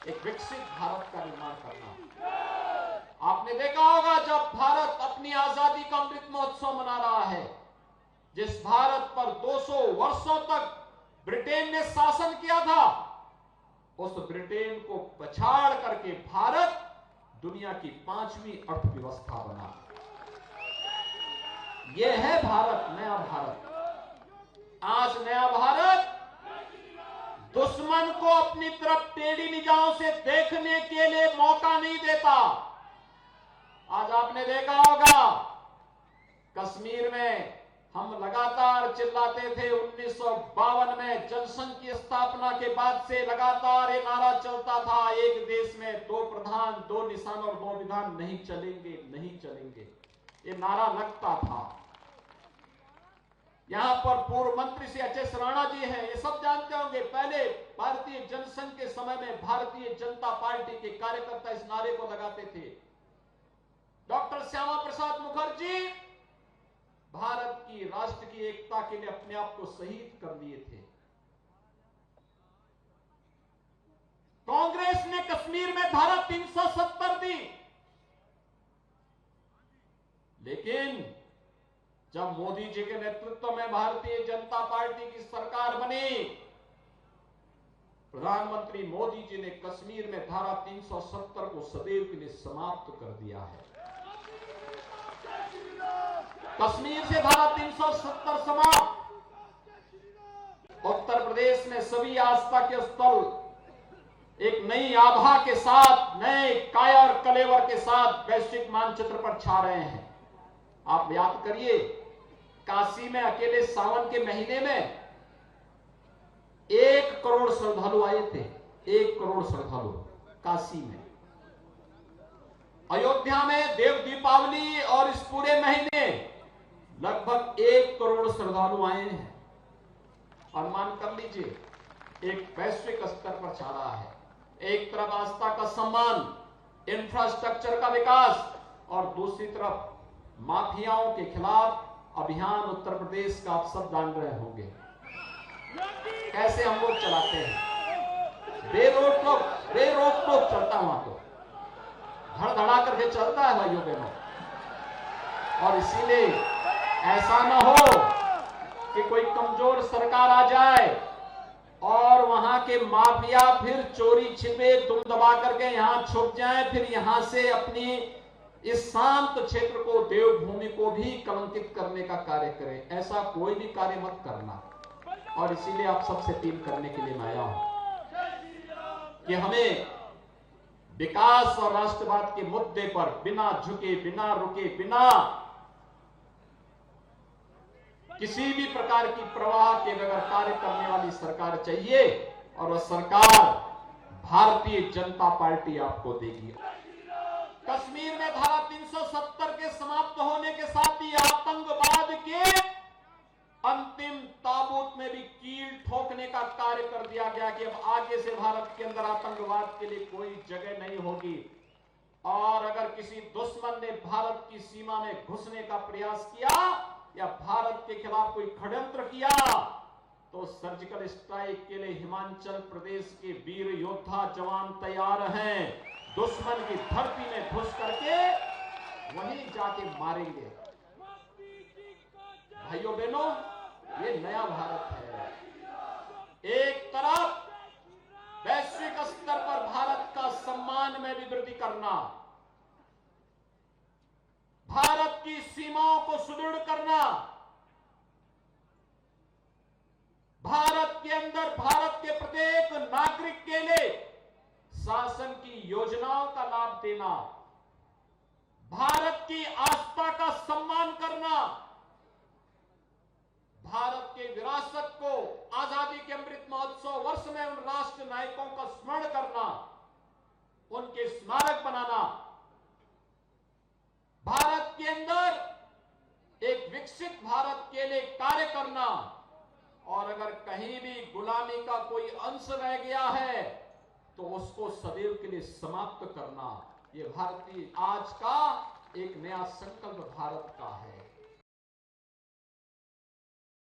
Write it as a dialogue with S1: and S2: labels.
S1: एक विकसित भारत का निर्माण करना। आपने देखा होगा जब भारत अपनी आजादी का अमृत महोत्सव मना रहा है, जिस भारत पर 200 वर्षों तक ब्रिटेन ने शासन किया था, उस ब्रिटेन को पछाड़ करके भारत दुनिया की 5वीं अर्थव्यवस्था बना। यह है भारत, नया भारत। आज नया भारत दुश्मन को अपनी तरफ टेढ़ी निगाहों से देखने के लिए मौका नहीं देता। आज आपने देखा होगा कश्मीर में हम लगातार चिल्लाते थे, 1952 में जनसंघ की स्थापना के बाद से लगातार ये नारा चलता था, एक देश में 2 प्रधान 2 निशान और 2 विधान नहीं चलेंगे, नहीं चलेंगे, ये नारा लगता था। यहां पर पूर्व मंत्री श्री अजय राणा जी हैं, ये सब जानते होंगे। पहले भारतीय जनसंघ के समय में भारतीय जनता पार्टी के कार्यकर्ता इस नारे को लगाते थे। डॉक्टर श्यामा प्रसाद मुखर्जी भारत की राष्ट्र की एकता के लिए अपने आप को शहीद कर दिए थे। कांग्रेस ने कश्मीर में धारा 370 दी, लेकिन जब मोदी जी के नेतृत्व में भारतीय जनता पार्टी की सरकार बनी, प्रधानमंत्री मोदी जी ने कश्मीर में धारा 370 को सदैव के लिए समाप्त कर दिया है। कश्मीर से धारा 370 समाप्त। उत्तर प्रदेश में सभी आस्था के स्थल एक नई आभा के साथ, नए काया और कलेवर के साथ वैश्विक मानचित्र पर छा रहे हैं। आप याद करिए, काशी में अकेले सावन के महीने में 1 करोड़ श्रद्धालु आए थे। 1 करोड़ श्रद्धालु काशी में। अयोध्या में देव दीपावली और इस पूरे महीने लगभग 1 करोड़ श्रद्धालु आए हैं। अनुमान कर लीजिए, एक वैश्विक स्तर पर छा रहा है। एक तरफ आस्था का सम्मान, इंफ्रास्ट्रक्चर का विकास, और दूसरी तरफ माफियाओं के खिलाफ अभियान उत्तर प्रदेश का आप सब जान रहे होंगे। कैसे हम लोग चलाते हैं, बेरोक टोक चलता, वहां तो धड़धड़ा करके चलता है भाइयों बहनों। और इसीलिए ऐसा न हो कि कोई कमजोर सरकार आ जाए और वहां के माफिया फिर चोरी छिपे दुम दबा करके यहां छुप जाए, फिर यहां से अपनी इस शांत क्षेत्र को, देवभूमि को भी कलंकित करने का कार्य करें। ऐसा कोई भी कार्य मत करना। और इसीलिए आप सबसे अपील करने के लिए मैं आया हूं कि हमें विकास और राष्ट्रवाद के मुद्दे पर बिना झुके, बिना रुके, बिना किसी भी प्रकार की प्रवाह के बगैर कार्य करने वाली सरकार चाहिए, और वह सरकार भारतीय जनता पार्टी आपको देगी। कश्मीर में धारा 370 के समाप्त होने के साथ ही आतंकवाद के अंतिम ताबूत में भी कील ठोकने का कार्य कर दिया गया कि अब आगे से भारत के अंदर आतंकवाद के लिए कोई जगह नहीं होगी। और अगर किसी दुश्मन ने भारत की सीमा में घुसने का प्रयास किया या भारत के खिलाफ कोई षड्यंत्र किया, तो सर्जिकल स्ट्राइक के लिए हिमाचल प्रदेश के वीर योद्धा जवान तैयार हैं। दुश्मन की धरती में घुस करके वहीं जाके मारेंगे। भाइयों बहनों, ये नया भारत है। एक तरफ वैश्विक स्तर पर भारत का सम्मान में भी वृद्धि करना, भारत की सीमाओं को सुदृढ़ करना, भारत के अंदर भारत के प्रत्येक नागरिक के लिए शासन की योजनाओं का लाभ देना, भारत की आस्था का सम्मान करना, भारत के विरासत को आजादी के अमृत महोत्सव वर्ष में उन राष्ट्र नायकों का स्मरण करना, उनके स्मारक बनाना, भारत के अंदर एक विकसित भारत के लिए कार्य करना, और अगर कहीं भी गुलामी का कोई अंश रह गया है तो उसको सदैव के लिए समाप्त करना, ये भारतीय आज का एक नया संकल्प भारत का है।